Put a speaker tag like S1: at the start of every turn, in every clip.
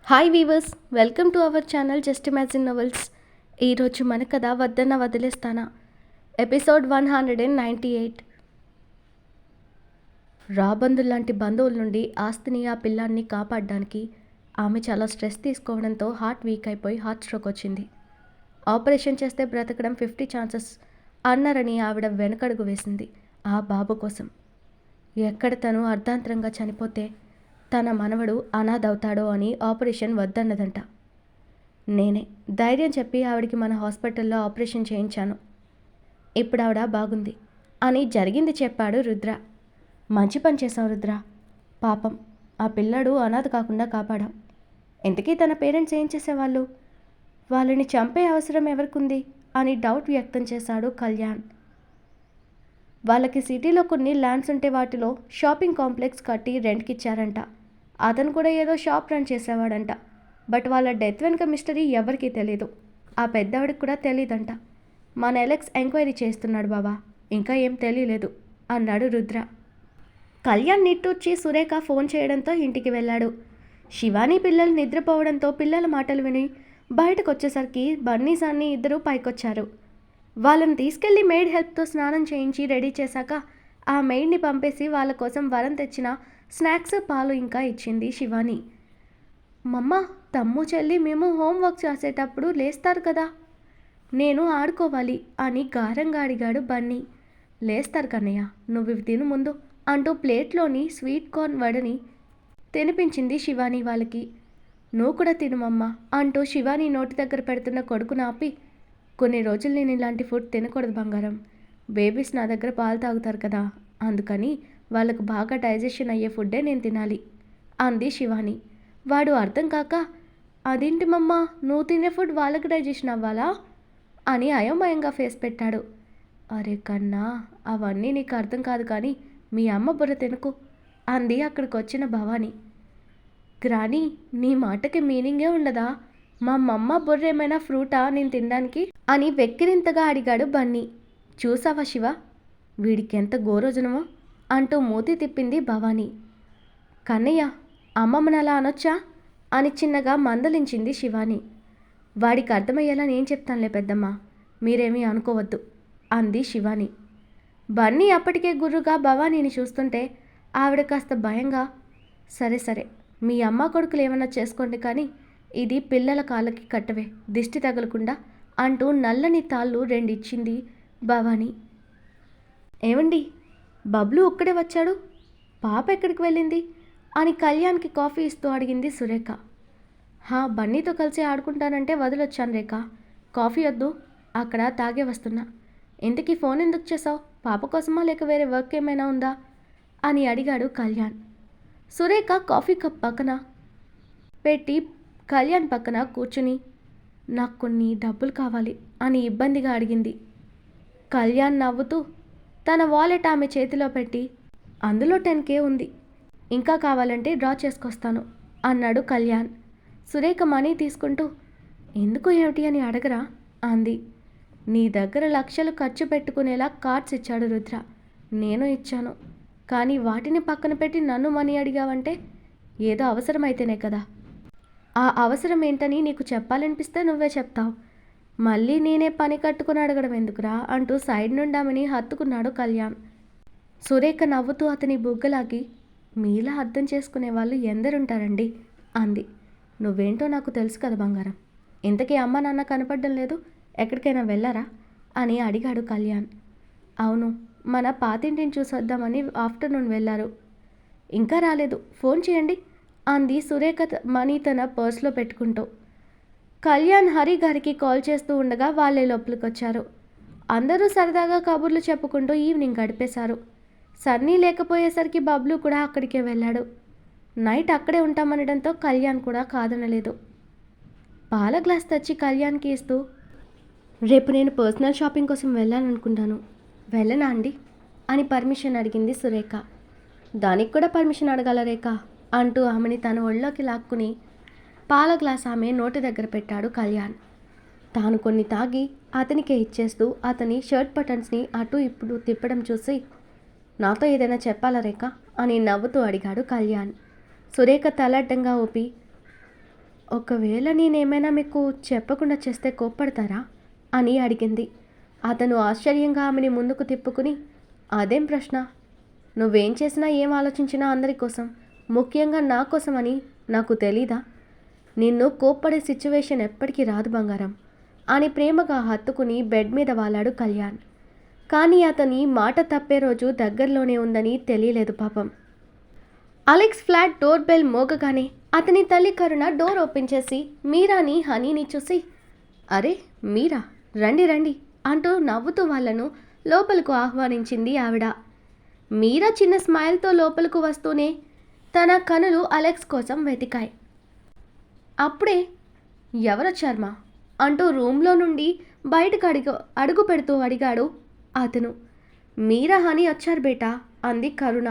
S1: Hi weavers, welcome to our channel just imagine novels. ఈరోజు మన కథ వద్దన్న వదిలేస్తానా, ఎపిసోడ్ 198. రాబందుల్లాంటి బంధువుల నుండి ఆస్తిని ఆ పిల్లాన్ని కాపాడడానికి ఆమె చాలా స్ట్రెస్ తీసుకోవడంతో హార్ట్ వీక్ అయిపోయి హార్ట్ స్ట్రోక్ వచ్చింది. ఆపరేషన్ చేస్తే బ్రతకడం 50 ఛాన్సెస్ అన్నారని ఆవిడ వెనకడుగు వేసింది ఆ బాబు కోసం. ఎక్కడ తను అర్ధాంతరంగా చనిపోతే తన మనవడు అనాథవుతాడో అని ఆపరేషన్ వద్దన్నదంట. నేనే ధైర్యం చెప్పి ఆవిడికి మన హాస్పిటల్లో ఆపరేషన్ చేయించాను. ఇప్పుడు ఆవిడ బాగుంది అని జరిగింది చెప్పాడు రుద్ర. మంచి పని చేశావు రుద్ర, పాపం ఆ పిల్లాడు అనాథ కాకుండా కాపాడాం. ఇంతకీ తన పేరెంట్స్ ఏం చేసేవాళ్ళు? వాళ్ళని చంపే అవసరం ఎవరికుంది అని డౌట్ వ్యక్తం చేశాడు కళ్యాణ్. వాళ్ళకి సిటీలో కొన్ని ల్యాండ్స్ ఉంటే వాటిలో షాపింగ్ కాంప్లెక్స్ కట్టి రెంట్కి ఇచ్చారంట. అతను కూడా ఏదో షాప్ రన్ చేసేవాడంట. బట్ వాళ్ళ డెత్ వెనుక మిస్టరీ ఎవరికీ తెలీదు. ఆ పెద్దవాడికి కూడా తెలీదంట. మన ఎలెక్స్ ఎంక్వైరీ చేస్తున్నాడు బాబా, ఇంకా ఏం తెలియలేదు అన్నాడు రుద్ర. కళ్యాణ్ నిట్టూర్చి సురేఖ ఫోన్ చేయడంతో ఇంటికి వెళ్ళాడు. శివాని పిల్లలు నిద్రపోవడంతో పిల్లల మాటలు విని బయటకు వచ్చేసరికి బన్నీ సన్నీ ఇద్దరూ పైకొచ్చారు. వాళ్ళని తీసుకెళ్లి మెయిడ్ హెల్ప్తో స్నానం చేయించి రెడీ చేశాక ఆ మెయిడ్ని పంపేసి వాళ్ళ కోసం వరం తెచ్చిన స్నాక్స్ పాలు ఇంకా ఇచ్చింది శివాని. మమ్మ, తమ్ము చెల్లి మేము హోంవర్క్ చేసేటప్పుడు లేస్తారు కదా, నేను ఆడుకోవాలి అని గారంగా అడిగాడు బన్నీ. లేస్తారు కన్నయ్య, నువ్వు ఇవి తిను ముందు అంటూ ప్లేట్లోని స్వీట్ కార్న్ వడని తినిపించింది శివాని వాళ్ళకి. నువ్వు కూడా తినుమమ్మ అంటూ శివాని నోటి దగ్గర పెడుతున్న కొడుకును ఆపి, కొన్ని రోజులు నేను ఇలాంటి ఫుడ్ తినకూడదు బంగారం. బేబీస్ నా దగ్గర పాలు తాగుతారు కదా, అందుకని వాళ్ళకు బాగా డైజెషన్ అయ్యే ఫుడ్డే నేను తినాలి అంది శివాని. వాడు అర్థం కాక, అదేంటి మమ్మ, నువ్వు తినే ఫుడ్ వాళ్ళకి డైజెషన్ అవ్వాలా అని అయోమయంగా ఫేస్ పెట్టాడు. అరే కన్నా, అవన్నీ నీకు అర్థం కాదు కానీ మీ అమ్మ బుర్ర తినకు అంది అక్కడికి వచ్చిన భవాని. గ్రాని, నీ మాటకి మీనింగే ఉండదా? మా మమ్మ బుర్ర ఏమైనా ఫ్రూటా నేను తినడానికి అని వెక్కిరింతగా అడిగాడు బన్నీ. చూసావా శివ, వీడికి ఎంత గోరోజనమో అంటూ మూతి తిప్పింది భవాని. కన్నయ్య, అమ్మమ్మని అలా అనొచ్చా అని చిన్నగా మందలించింది శివాని. వాడికి అర్థమయ్యేలా నేను చెప్తానులే పెద్దమ్మ, మీరేమీ అనుకోవద్దు అంది శివాని. బన్నీ అప్పటికే గుర్రుగా భవానీని చూస్తుంటే ఆవిడ కాస్త భయంగా, సరే సరే మీ అమ్మ కొడుకులు ఏమన్నా చేసుకోండి కానీ ఇది పిల్లల కాళ్ళకి కట్టవే, దిష్టి తగలకుండా అంటూ నల్లని తాళ్ళు రెండిచ్చింది భవాని. ఏమండి, బబ్లు ఒక్కడే వచ్చాడు, పాప ఎక్కడికి వెళ్ళింది అని కళ్యాణ్కి కాఫీ ఇస్తూ అడిగింది సురేఖ. బన్నీతో కలిసి ఆడుకుంటానంటే వదిలొచ్చాను రేఖ, కాఫీ వద్దు, అక్కడ తాగే వస్తున్నా. ఇంతకీ ఫోన్ ఎందుకు చేసావు, పాప కోసమా లేక వేరే వర్క్ ఏమైనా ఉందా అని అడిగాడు కళ్యాణ్. సురేఖ కాఫీ కప్ పక్కన పెట్టి కళ్యాణ్ పక్కన కూర్చుని, నాకు కొన్ని డబ్బులు కావాలి అని ఇబ్బందిగా అడిగింది. కళ్యాణ్ నవ్వుతూ తన వాలెట్ ఆమె చేతిలో పెట్టి, అందులో 10K ఉంది, ఇంకా కావాలంటే డ్రా చేసుకొస్తాను అన్నాడు కళ్యాణ్. సురేఖ మనీ తీసుకుంటూ, ఎందుకు ఏమిటి అని అడగరా అంది. నీ దగ్గర లక్షలు ఖర్చు పెట్టుకునేలా కార్డ్స్ ఇచ్చాడు రుద్ర, నేను ఇచ్చాను, కానీ వాటిని పక్కన పెట్టి నన్ను మనీ అడిగావంటే ఏదో అవసరమైతేనే కదా. ఆ అవసరం ఏంటని నీకు చెప్పాలనిపిస్తే నువ్వే చెప్తావు, మళ్ళీ నేనే పని కట్టుకుని అడగడం ఎందుకురా అంటూ సైడ్ నుండామని హత్తుకున్నాడు కళ్యాణ్. సురేఖ నవ్వుతూ అతని బుగ్గలాగి, మీలా అర్థం చేసుకునే వాళ్ళు ఎందరుంటారండి అంది. నువ్వేంటో నాకు తెలుసు కదా బంగారం, ఇంతకీ అమ్మ నాన్న కనపడడం లేదు, ఎక్కడికైనా వెళ్ళారా అని అడిగాడు కళ్యాణ్. అవును, మన పాతింటిని చూసొద్దామని ఆఫ్టర్నూన్ వెళ్ళారు, ఇంకా రాలేదు, ఫోన్ చేయండి అంది సురేఖ మనీ తన పర్స్లో పెట్టుకుంటూ. కళ్యాణ్ హరి గారికి కాల్ చేస్తూ ఉండగా వాళ్ళే లోపలికి వచ్చారు. అందరూ సరదాగా కబుర్లు చెప్పుకుంటూ ఈవినింగ్ గడిపేశారు. సన్నీ లేకపోయేసరికి బబ్లు కూడా అక్కడికే వెళ్ళాడు. నైట్ అక్కడే ఉంటామనడంతో కళ్యాణ్ కూడా కాదనలేదు. పాల గ్లాస్ తెచ్చి కళ్యాణ్కి ఇస్తూ, రేపు నేను పర్సనల్ షాపింగ్ కోసం వెళ్ళాలనుకుంటాను, వెళ్ళనా అండి అని పర్మిషన్ అడిగింది సురేఖ. దానికి కూడా పర్మిషన్ అడగాల రేఖ అంటూ ఆమెని తన ఒళ్ళోకి లాక్కుని పాల గ్లాస్ ఆమె నోటి దగ్గర పెట్టాడు కళ్యాణ్. తాను కొన్ని తాగి అతనికే ఇచ్చేస్తూ అతని షర్ట్ బటన్స్ని అటు ఇప్పుడు తిప్పడం చూసి, నాతో ఏదైనా చెప్పాలా రేఖ అని నవ్వుతూ అడిగాడు కళ్యాణ్. సురేఖ తలడ్డంగా ఊపి, ఒకవేళ నేనేమైనా మీకు చెప్పకుండా చేస్తే కోప్పడతారా అని అడిగింది. అతను ఆశ్చర్యంగా ఆమెని ముందుకు తిప్పుకుని, అదేం ప్రశ్న, నువ్వేం చేసినా ఏం ఆలోచించినా అందరి కోసం, ముఖ్యంగా నా కోసం అని నాకు తెలీదా? నిన్ను కోప్పడే సిచ్యువేషన్ ఎప్పటికీ రాదు బంగారం అని ప్రేమగా హత్తుకుని బెడ్ మీద వాలాడు కళ్యాణ్. కానీ అతని మాట తప్పే రోజు దగ్గరలోనే ఉందని తెలియలేదు పాపం. అలెక్స్ ఫ్లాట్ డోర్ బెల్ మోగగానే అతని తల్లి కరుణ డోర్ ఓపెన్ చేసి మీరాని హనీని చూసి, అరే మీరా, రండి రండి అంటూ నవ్వుతూ వాళ్లను లోపలకు ఆహ్వానించింది ఆవిడ. మీరా చిన్న స్మైల్తో లోపలకు వస్తూనే తన కనులు అలెక్స్ కోసం వెతికాయి. అప్పుడే ఎవరొచ్చారమ్మా అంటూ రూమ్లో నుండి బయటకు అడుగు పెడుతూ అడిగాడు అతను. మీరా హనీ వచ్చారు బేటా అంది కరుణ.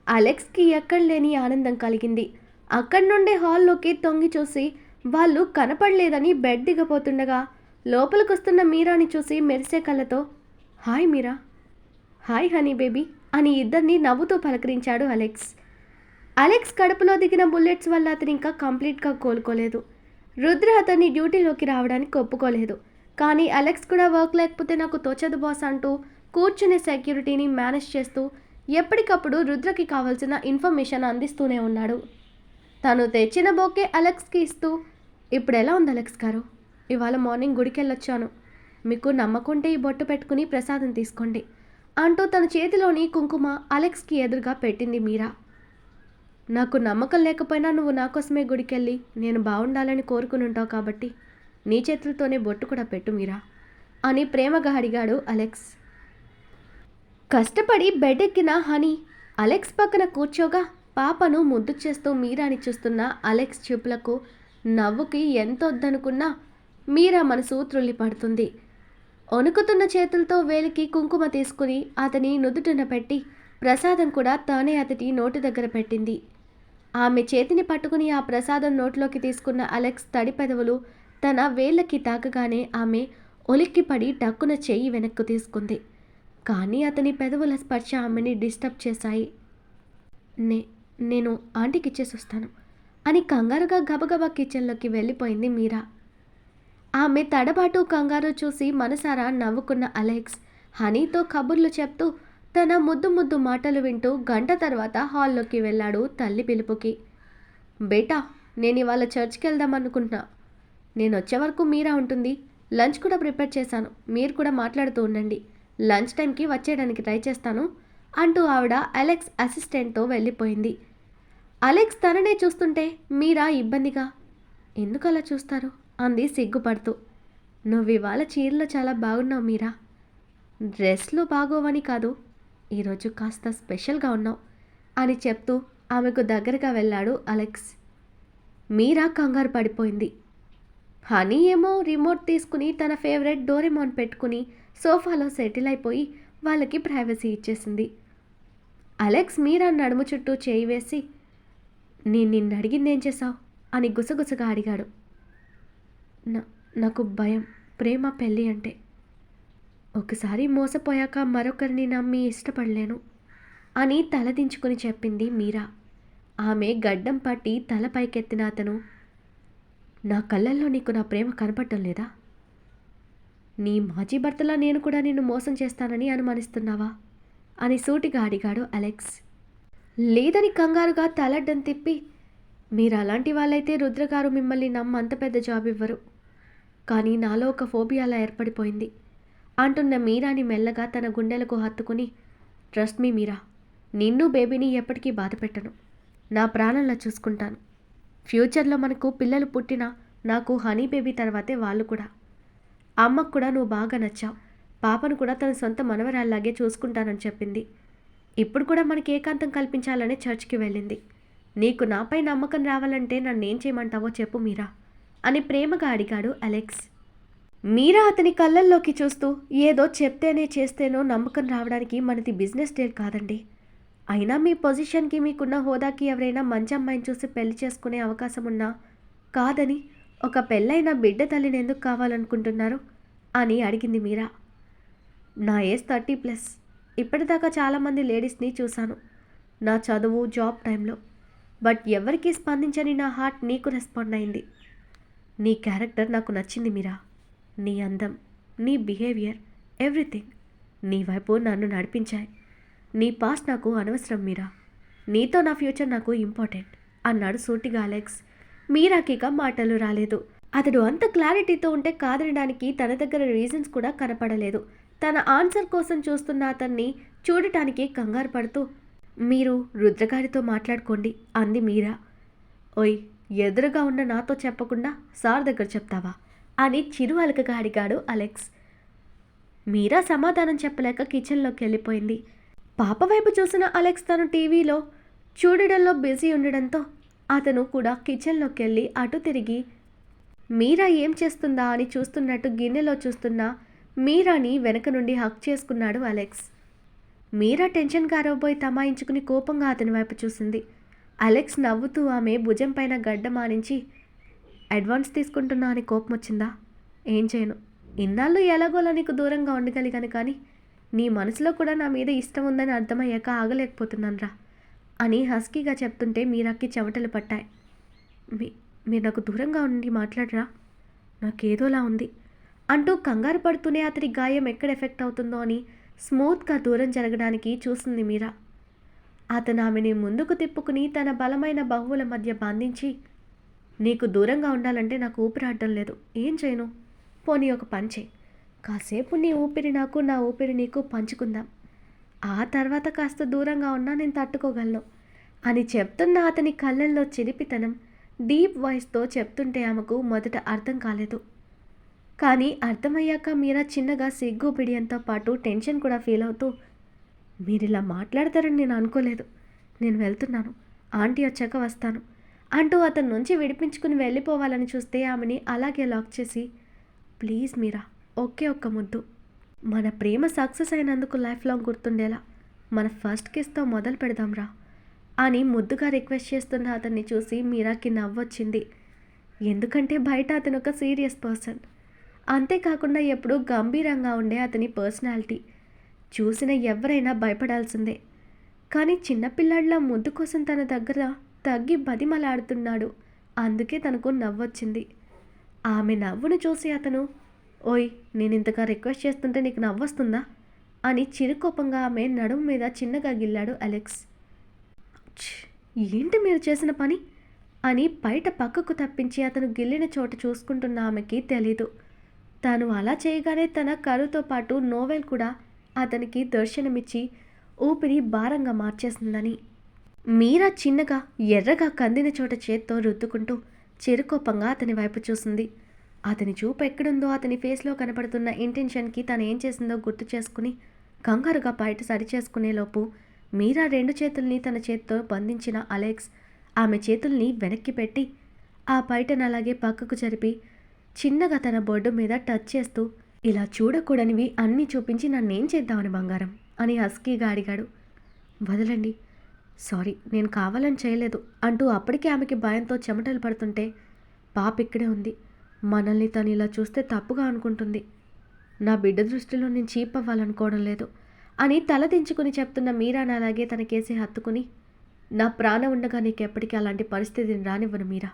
S1: అలెక్స్కి ఎక్కడలేని ఆనందం కలిగింది. అక్కడి నుండి హాల్లోకి తొంగి చూసి వాళ్ళు కనపడలేదని బెడ్ దిగపోతుండగా లోపలికొస్తున్న మీరాని చూసి మెరిసే కళ్ళతో, హాయ్ మీరా, హాయ్ హనీ బేబీ అని ఇద్దరిని నవ్వుతూ పలకరించాడు అలెక్స్. అలెక్స్ కడుపులో దిగిన బుల్లెట్స్ వల్ల అతను ఇంకా కంప్లీట్గా కోలుకోలేదు. రుద్ర అతన్ని డ్యూటీలోకి రావడానికి ఒప్పుకోలేదు. కానీ అలెక్స్ కూడా వర్క్ లేకపోతే నాకు తోచదు బాస్ అంటూ కూర్చునే సెక్యూరిటీని మేనేజ్ చేస్తూ ఎప్పటికప్పుడు రుద్రకి కావాల్సిన ఇన్ఫర్మేషన్ అందిస్తూనే ఉన్నాడు. తను తెచ్చిన బొకే అలెక్స్కి ఇస్తూ, ఇప్పుడు ఎలా ఉంది అలెక్స్ గారు, ఇవాళ మార్నింగ్ గుడికి వెళ్ళొచ్చాను, మీకు నమ్మకుంటే ఈ బొట్టు పెట్టుకుని ప్రసాదం తీసుకోండి అంటూ తన చేతిలోని కుంకుమ అలెక్స్కి ఎదురుగా పెట్టింది మీరా. నాకు నమ్మకం లేకపోయినా నువ్వు నా కోసమే గుడికెళ్ళి నేను బాగుండాలని కోరుకుని ఉంటావు కాబట్టి నీ చేతులతోనే బొట్టు కూడా పెట్టు మీరా అని ప్రేమగా అడిగాడు అలెక్స్. కష్టపడి బెడ్ ఎక్కిన హనీ అలెక్స్ పక్కన కూర్చోగా పాపను ముద్దు చేస్తూ మీరాని చూస్తున్న అలెక్స్ చూపులకు నవ్వుకి ఎంత వద్దనుకున్నా మీరా మనసు త్రుళ్ళిపడుతుంది. వణుకుతున్న చేతులతో వేలికి కుంకుమ తీసుకుని అతని నుదుటిన పెట్టి ప్రసాదం కూడా తానే అతడి నోటి దగ్గర పెట్టింది. ఆమె చేతిని పట్టుకుని ఆ ప్రసాదం నోట్లోకి తీసుకున్న అలెక్స్ తడి పెదవులు తన వేళ్ళకి తాకగానే ఆమె ఉలిక్కిపడి టక్కున చెయ్యి వెనక్కు తీసుకుంది. కానీ అతని పెదవుల స్పర్శ ఆమెని డిస్టర్బ్ చేశాయి. నేను ఆంటీకి ఇచ్చేసి వస్తాను అని కంగారుగా గబగబా కిచెన్లోకి వెళ్ళిపోయింది మీరా. ఆమె తడబాటు కంగారు చూసి మనసారా నవ్వుకున్న అలెక్స్ హనీతో కబుర్లు చెప్తూ తన ముద్దు ముద్దు మాటలు వింటూ గంట తర్వాత హాల్లోకి వెళ్ళాడు తల్లి పిలుపుకి. బేటా, నేను ఇవాళ చర్చ్కి వెళ్దాం అనుకుంటున్నా, నేను వచ్చే వరకు మీరా ఉంటుంది, లంచ్ కూడా ప్రిపేర్ చేశాను, మీరు కూడా మాట్లాడుతూ ఉండండి, లంచ్ టైంకి వచ్చేయడానికి ట్రై చేస్తాను అంటూ ఆవిడ అలెక్స్ అసిస్టెంట్తో వెళ్ళిపోయింది. అలెక్స్ తననే చూస్తుంటే మీరా ఇబ్బందిగా, ఎందుకు అలా చూస్తారు అంది సిగ్గుపడుతూ. నువ్వు ఇవాళ చీరలో చాలా బాగున్నావు మీరా, డ్రెస్లో బాగోవని కాదు, ఈరోజు కాస్త స్పెషల్గా ఉన్నావు అని చెప్తూ ఆమెకు దగ్గరగా వెళ్ళాడు అలెక్స్. మీరా కంగారు పడిపోయింది. హనీ ఏమో రిమోట్ తీసుకుని తన ఫేవరెట్ డోరెమాన్ పెట్టుకుని సోఫాలో సెటిల్ అయిపోయి వాళ్ళకి ప్రైవసీ ఇచ్చేసింది. అలెక్స్ మీరా నడుము చుట్టూ చేయి వేసి, నేను నిన్ను అడిగిందేం చేశావు అని గుసగుసగా అడిగాడు. నాకు భయం ప్రేమ పెళ్ళి అంటే, ఒకసారి మోసపోయాక మరొకరిని నమ్మి ఇష్టపడలేను అని తలదించుకుని చెప్పింది మీరా. ఆమె గడ్డం పట్టి తల పైకెత్తిన అతను, నా కళ్ళల్లో నీకు నా ప్రేమ కనపడటం లేదా? నీ మాజీ భర్తలా నేను కూడా నిన్ను మోసం చేస్తానని అనుమానిస్తున్నావా అని సూటిగా అడిగాడు అలెక్స్. లేదని కంగారుగా తలడ్డం తిప్పి, మీరు అలాంటి వాళ్ళైతే రుద్రగారు మిమ్మల్ని అంత పెద్ద జాబ్ ఇవ్వరు, కానీ నాలో ఒక ఫోబియాలా ఏర్పడిపోయింది అంటున్న మీరాని మెల్లగా తన గుండెలకు హత్తుకుని, ట్రస్ట్ మీ మీరా, నిన్ను బేబీని ఎప్పటికీ బాధ పెట్టను, నా ప్రాణంలా చూసుకుంటాను, ఫ్యూచర్లో మనకు పిల్లలు పుట్టినా నాకు హనీ బేబీ తర్వాతే వాళ్ళు కూడా, అమ్మకు కూడా నువ్వు బాగా నచ్చావు, పాపను కూడా తన సొంత మనవరాల్లాగే చూసుకుంటానని చెప్పింది. ఇప్పుడు కూడా మనకి ఏకాంతం కల్పించాలనే చర్చ్కి వెళ్ళింది. నీకు నాపై నమ్మకం రావాలంటే నన్నేం చేయమంటావో చెప్పు మీరా అని ప్రేమగా అడిగాడు అలెక్స్. మీరా అతని కళ్ళల్లోకి చూస్తూ, ఏదో చెప్తేనే చేస్తేనో నమ్మకం రావడానికి మనది బిజినెస్ డీల్ కాదండి, అయినా మీ పొజిషన్కి మీకున్న హోదాకి ఎవరైనా మంచి అమ్మాయిని చూసి పెళ్లి చేసుకునే అవకాశం ఉన్నా కాదని ఒక పెళ్ళైన బిడ్డ తల్లిని ఎందుకు కావాలనుకుంటున్నారు అని అడిగింది మీరా. నా ఏజ్ 30+, ఇప్పటిదాకా చాలామంది లేడీస్ని చూశాను నా చదువు జాబ్ టైంలో, బట్ ఎవరికీ స్పందించని నా హార్ట్ నీకు రెస్పాండ్ అయింది, నీ క్యారెక్టర్ నాకు నచ్చింది మీరా. నీ అందం, నీ బిహేవియర్, ఎవ్రీథింగ్ నీ వైపు నన్ను నడిపించాయి. నీ పాస్ట్ నాకు అనవసరం మీరా. నీతో నా ఫ్యూచర్ నాకు ఇంపార్టెంట్ అన్నాడు సూటిగా అలెక్స్. మీరాకిక మాటలు రాలేదు. అతడు అంత క్లారిటీతో ఉంటే కాదనడానికి తన దగ్గర రీజన్స్ కూడా కనపడలేదు. తన ఆన్సర్ కోసం చూస్తున్న అతన్ని చూడటానికి కంగారు పడుతూ, మీరు రుద్రగారితో మాట్లాడుకోండి అంది మీరా. ఓయ్, ఎదురుగా ఉన్న నాతో చెప్పకుండా సార్ దగ్గర చెప్తావా అని చిరు అలకగా అడిగాడు అలెక్స్. మీరా సమాధానం చెప్పలేక కిచెన్లోకి వెళ్ళిపోయింది. పాప వైపు చూసిన అలెక్స్ తను టీవీలో చూడడంలో బిజీ ఉండడంతో అతను కూడా కిచెన్లోకి వెళ్ళి అటు తిరిగి మీరా ఏం చేస్తుందా అని చూస్తున్నట్టు గిన్నెలో చూస్తున్న మీరాని వెనక నుండి హక్ చేసుకున్నాడు అలెక్స్. మీరా టెన్షన్గా అరవబోయి తమాయించుకుని కోపంగా అతని వైపు చూసింది. అలెక్స్ నవ్వుతూ ఆమె భుజం పైన గడ్డ మానించి, అడ్వాన్స్ తీసుకుంటున్నా అని కోపం వచ్చిందా? ఏం చేయను, ఇన్నాళ్ళు ఎలాగోలా నీకు దూరంగా ఉండగలిగాను, కానీ నీ మనసులో కూడా నా మీద ఇష్టం ఉందని అర్థమయ్యాక ఆగలేకపోతున్నానురా అని హస్కీగా చెప్తుంటే మీరాకి చెమటలు పట్టాయి. మీరు నాకు దూరంగా ఉండి మాట్లాడరా, నాకేదోలా ఉంది అంటూ కంగారు పడుతూనే అతడి గాయం ఎక్కడ ఎఫెక్ట్ అవుతుందో అని స్మూత్గా దూరం జరగడానికి చూసింది మీరా. అతను ఆమెని ముందుకు తిప్పుకుని తన బలమైన బాహువుల మధ్య బంధించి, నీకు దూరంగా ఉండాలంటే నాకు ఊపిరాడడం లేదు, ఏం చేయను, పోనీ ఒక పంచే, కాసేపు నీ ఊపిరి నాకు, నా ఊపిరి నీకు పంచుకుందాం, ఆ తర్వాత కాస్త దూరంగా ఉన్నా నేను తట్టుకోగలను అని చెప్తున్న అతని కళ్ళల్లో చిలిపితనం డీప్ వాయిస్తో చెప్తుంటే ఆమెకు మొదట అర్థం కాలేదు. కానీ అర్థమయ్యాక మీరా చిన్నగా సిగ్గు బిడియంతో పాటు టెన్షన్ కూడా ఫీల్ అవుతూ, మీరిలా మాట్లాడతారని నేను అనుకోలేదు, నేను వెళ్తున్నాను, ఆంటీ వచ్చాక వస్తాను అంటూ అతని నుంచి విడిపించుకుని వెళ్ళిపోవాలని చూస్తే ఆమెని అలాగే లాక్ చేసి, ప్లీజ్ మీరా, ఒకే ఒక్క ముద్దు, మన ప్రేమ సక్సెస్ అయినందుకు లైఫ్ లాంగ్ గుర్తుండేలా మన ఫస్ట్ కిస్తో మొదలు పెడదాంరా అని ముద్దుగా రిక్వెస్ట్ చేస్తున్న అతన్ని చూసి మీరాకి నవ్వొచ్చింది. ఎందుకంటే బయట అతను ఒక సీరియస్ పర్సన్, అంతేకాకుండా ఎప్పుడూ గంభీరంగా ఉండే అతని పర్సనాలిటీ చూసిన ఎవరైనా భయపడాల్సిందే. కానీ చిన్నపిల్లాడిలా ముద్దు కోసం తన దగ్గర తగ్గి బతిమలాడుతున్నాడు, అందుకే తనకు నవ్వొచ్చింది. ఆమె నవ్వును చూసి అతను, ఓయ్, నేను ఇంతగా రిక్వెస్ట్ చేస్తుంటే నీకు నవ్వొస్తుందా అని చిరుకోపంగా ఆమె నడుము మీద చిన్నగా గిల్లాడు అలెక్స్. ఏంటి మీరు చేసిన పని అని బయట పక్కకు తప్పించి అతను గిల్లిన చోట చూసుకుంటున్న ఆమెకి తెలీదు. తాను అలా చేయగానే తన కరుతో పాటు నోవెల్ కూడా అతనికి దర్శనమిచ్చి ఊపిరి భారంగా మార్చేసిందని. మీరా చిన్నగా ఎర్రగా కందిన చోట చేత్తో రుద్దుకుంటూ చిరుకోపంగా అతని వైపు చూసింది. అతని చూపు ఎక్కడుందో అతని ఫేస్లో కనపడుతున్న ఇంటెన్షన్కి తను ఏం చేసిందో గుర్తు చేసుకుని కంగారుగా బయట సరిచేసుకునేలోపు మీరా రెండు చేతుల్ని తన చేత్తో బంధించిన అలెక్స్ ఆమె చేతుల్ని వెనక్కి పెట్టి ఆ బయటను అలాగే పక్కకు జరిపి చిన్నగా తన బొడ్డు మీద టచ్ చేస్తూ, ఇలా చూడకూడనివి అన్నీ చూపించి నన్నేం చేద్దామని బంగారం అని హస్కీగా అడిగాడు. వదలండి, సారీ, నేను కావాలని చేయలేదు అంటూ అప్పటికే ఆమెకి భయంతో చెమటలు పడుతుంటే, పాప ఇక్కడే ఉంది, మనల్ని తను ఇలా చూస్తే తప్పుగా అనుకుంటుంది, నా బిడ్డ దృష్టిలో నేను చీప్ అవ్వాలనుకోవడం లేదు అని తలదించుకుని చెప్తున్న మీరాని అలాగే తనకేసి హత్తుకుని, నా ప్రాణం ఉండగా నీకెప్పటికీ అలాంటి పరిస్థితిని రానివ్వను మీరా,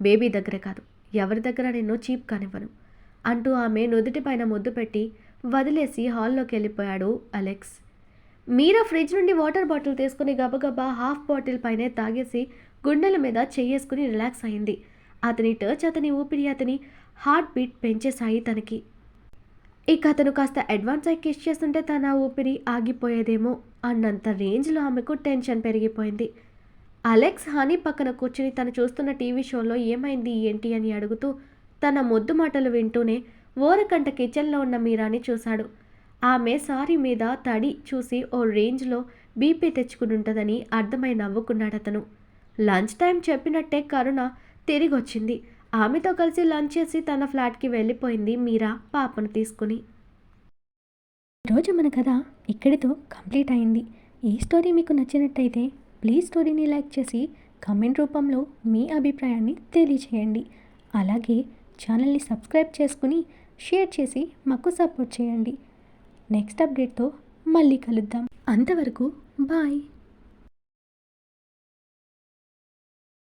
S1: బేబీ దగ్గరే కాదు ఎవరి దగ్గర నిన్ను చీప్ కానివ్వను అంటూ ఆమె నుదుటి పైన ముద్దు పెట్టి వదిలేసి హాల్లోకి వెళ్ళిపోయాడు అలెక్స్. మీరా ఫ్రిడ్జ్ నుండి వాటర్ బాటిల్ తీసుకుని గబగబా హాఫ్ బాటిల్ పైనే తాగేసి గుండెల మీద చెయ్యేసుకుని రిలాక్స్ అయింది. అతని టచ్, అతని ఊపిరి, అతని హార్ట్ బీట్ పెంచేశాయి తనకి. ఇక అతను కాస్త అడ్వాన్స్ అయి కిస్ చేస్తుంటే తన ఊపిరి ఆగిపోయేదేమో అన్నంత రేంజ్లో ఆమెకు టెన్షన్ పెరిగిపోయింది. అలెక్స్ హనీ పక్కన కూర్చుని తను చూస్తున్న టీవీ షోలో ఏమైంది ఏంటి అని అడుగుతూ తన ముద్దు మాటలు వింటూనే ఓరకంట కిచెన్లో ఉన్న మీరాని చూశాడు. ఆమె సారీ మీద తడి చూసి ఓ రేంజ్లో బీపీ తెచ్చుకుని ఉంటుందని అర్థమై నవ్వుకున్నాడు అతను. లంచ్ టైం చెప్పినట్టే కరుణ తిరిగి వచ్చింది. ఆమెతో కలిసి లంచ్ చేసి తన ఫ్లాట్కి వెళ్ళిపోయింది మీరా పాపను తీసుకుని. ఈరోజు మన కథ ఇక్కడితో కంప్లీట్ అయింది. ఈ స్టోరీ మీకు నచ్చినట్టయితే ప్లీజ్ స్టోరీని లైక్ చేసి కామెంట్ రూపంలో మీ అభిప్రాయాన్ని తెలియచేయండి. అలాగే ఛానల్ని సబ్స్క్రైబ్ చేసుకుని షేర్ చేసి మాకు సపోర్ట్ చేయండి. నెక్స్ట్ అప్డేట్తో మళ్ళీ కలుద్దాం. అంతవరకు బాయ్.